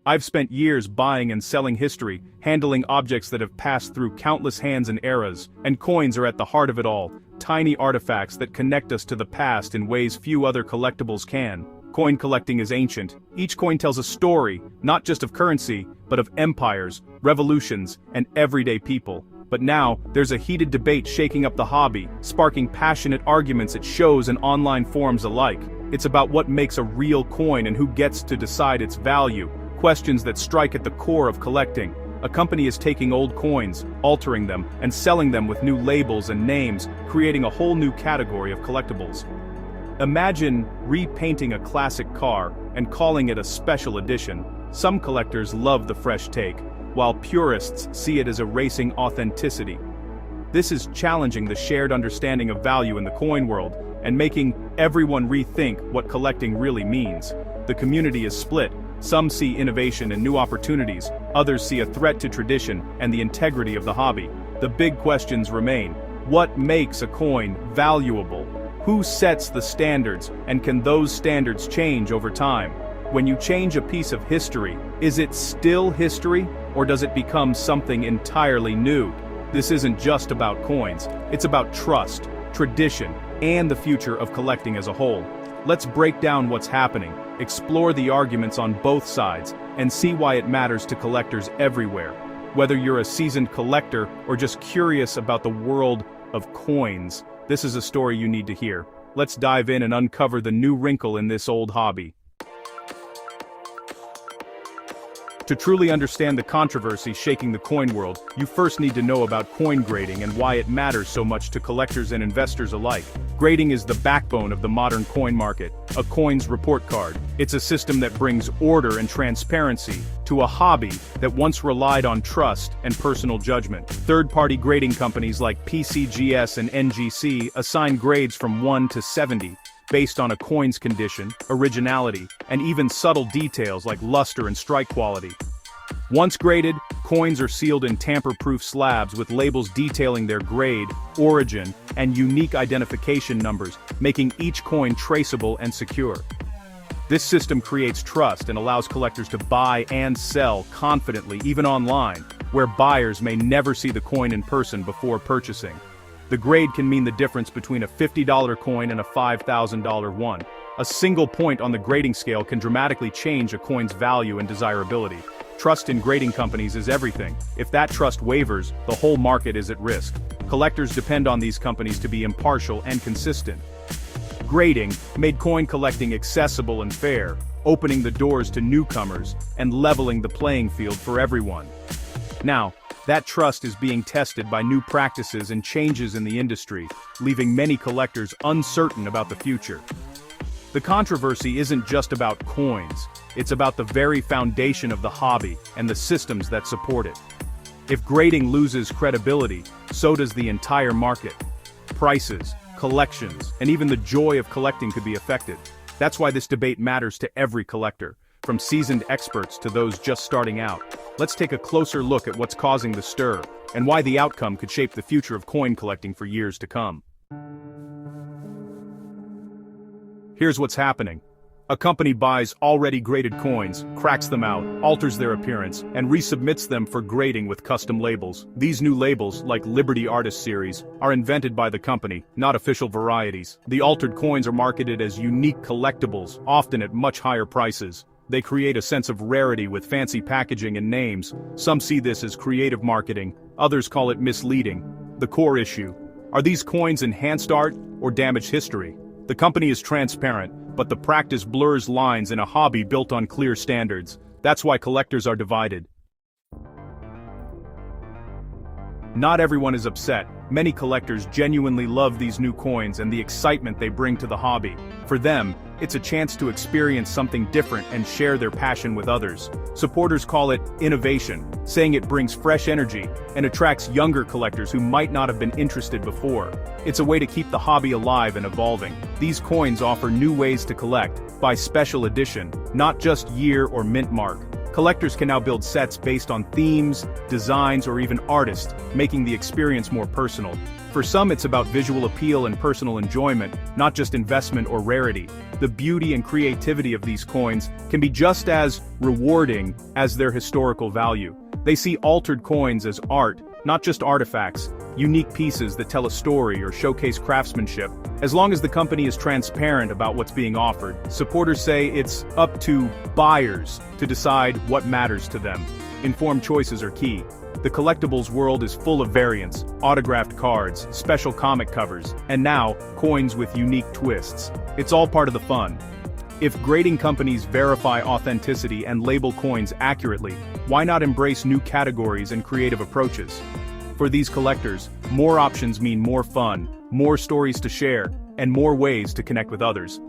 I've spent years buying and selling history, handling objects that have passed through countless hands and eras, and coins are at the heart of it all, tiny artifacts that connect us to the past in ways few other collectibles can. Coin collecting is ancient. Each coin tells a story, not just of currency, but of empires, revolutions, and everyday people. But now, there's a heated debate shaking up the hobby, sparking passionate arguments at shows and online forums alike. It's about what makes a real coin and who gets to decide its value, questions that strike at the core of collecting. A company is taking old coins, altering them, and selling them with new labels and names, creating a whole new category of collectibles. Imagine repainting a classic car and calling it a special edition. Some collectors love the fresh take, while purists see it as erasing authenticity. This is challenging the shared understanding of value in the coin world, and making everyone rethink what collecting really means. The community is split. Some see innovation and new opportunities, others see a threat to tradition and the integrity of the hobby. The big questions remain. What makes a coin valuable? Who sets the standards, and can those standards change over time? When you change a piece of history, is it still history, or does it become something entirely new? This isn't just about coins, it's about trust, tradition, and the future of collecting as a whole. Let's break down what's happening, explore the arguments on both sides, and see why it matters to collectors everywhere. Whether you're a seasoned collector or just curious about the world of coins, this is a story you need to hear. Let's dive in and uncover the new wrinkle in this old hobby. To truly understand the controversy shaking the coin world, you first need to know about coin grading and why it matters so much to collectors and investors alike. Grading is the backbone of the modern coin market, a coin's report card. It's a system that brings order and transparency to a hobby that once relied on trust and personal judgment. Third-party grading companies like PCGS and NGC assign grades from 1 to 70, based on a coin's condition, originality, and even subtle details like luster and strike quality. Once graded, coins are sealed in tamper-proof slabs with labels detailing their grade, origin, and unique identification numbers, making each coin traceable and secure. This system creates trust and allows collectors to buy and sell confidently, even online, where buyers may never see the coin in person before purchasing. The grade can mean the difference between a $50 coin and a $5,000 one. A single point on the grading scale can dramatically change a coin's value and desirability. Trust in grading companies is everything. If that trust wavers, the whole market is at risk. Collectors depend on these companies to be impartial and consistent. Grading made coin collecting accessible and fair, opening the doors to newcomers and leveling the playing field for everyone. Now, that trust is being tested by new practices and changes in the industry, leaving many collectors uncertain about the future. The controversy isn't just about coins, it's about the very foundation of the hobby and the systems that support it. If grading loses credibility, so does the entire market. Prices, collections, and even the joy of collecting could be affected. That's why this debate matters to every collector, from seasoned experts to those just starting out. Let's take a closer look at what's causing the stir, and why the outcome could shape the future of coin collecting for years to come. Here's what's happening. A company buys already graded coins, cracks them out, alters their appearance, and resubmits them for grading with custom labels. These new labels, like Liberty Artist Series, are invented by the company, not official varieties. The altered coins are marketed as unique collectibles, often at much higher prices. They create a sense of rarity with fancy packaging and names. Some see this as creative marketing, others call it misleading. The core issue: are these coins enhanced art or damaged history? The company is transparent, but the practice blurs lines in a hobby built on clear standards. That's why collectors are divided. Not everyone is upset. Many collectors genuinely love these new coins and the excitement they bring to the hobby. For them, it's a chance to experience something different and share their passion with others. Supporters call it innovation, saying it brings fresh energy and attracts younger collectors who might not have been interested before. It's a way to keep the hobby alive and evolving. These coins offer new ways to collect, by special edition, not just year or mint mark. Collectors can now build sets based on themes, designs, or even artists, making the experience more personal. For some, it's about visual appeal and personal enjoyment, not just investment or rarity. The beauty and creativity of these coins can be just as rewarding as their historical value. They see altered coins as art, not just artifacts, unique pieces that tell a story or showcase craftsmanship. As long as the company is transparent about what's being offered, supporters say it's up to buyers to decide what matters to them. Informed choices are key. The collectibles world is full of variants, autographed cards, special comic covers, and now, coins with unique twists. It's all part of the fun. If grading companies verify authenticity and label coins accurately, why not embrace new categories and creative approaches? For these collectors, more options mean more fun, more stories to share, and more ways to connect with others.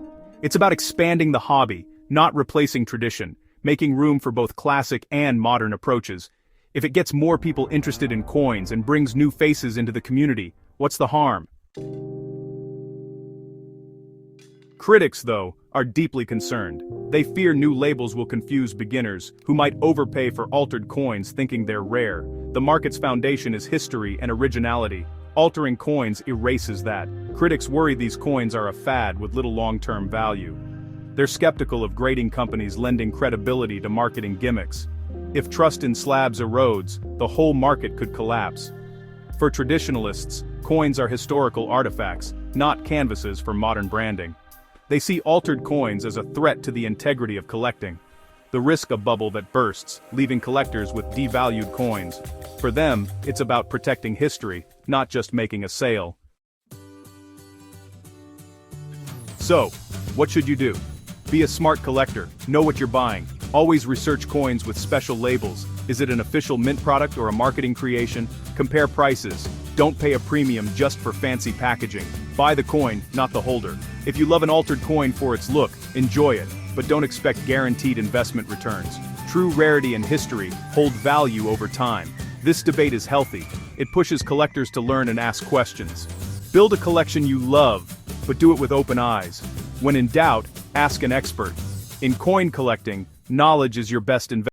It's about expanding the hobby, not replacing tradition, making room for both classic and modern approaches. If it gets more people interested in coins and brings new faces into the community, what's the harm? Critics, though, are deeply concerned. They fear new labels will confuse beginners, who might overpay for altered coins thinking they're rare. The market's foundation is history and originality. Altering coins erases that. Critics worry these coins are a fad with little long-term value. They're skeptical of grading companies lending credibility to marketing gimmicks. If trust in slabs erodes, the whole market could collapse. For traditionalists, coins are historical artifacts, not canvases for modern branding. They see altered coins as a threat to the integrity of collecting. The risk a bubble that bursts, leaving collectors with devalued coins. For them, it's about protecting history, not just making a sale. So, what should you do? Be a smart collector, know what you're buying. Always research coins with special labels. Is it an official mint product or a marketing creation? Compare prices. Don't pay a premium just for fancy packaging. Buy the coin, not the holder. If you love an altered coin for its look, enjoy it, but don't expect guaranteed investment returns. True rarity and history hold value over time. This debate is healthy. It pushes collectors to learn and ask questions. Build a collection you love, but do it with open eyes. When in doubt, ask an expert. In coin collecting, knowledge is your best investment.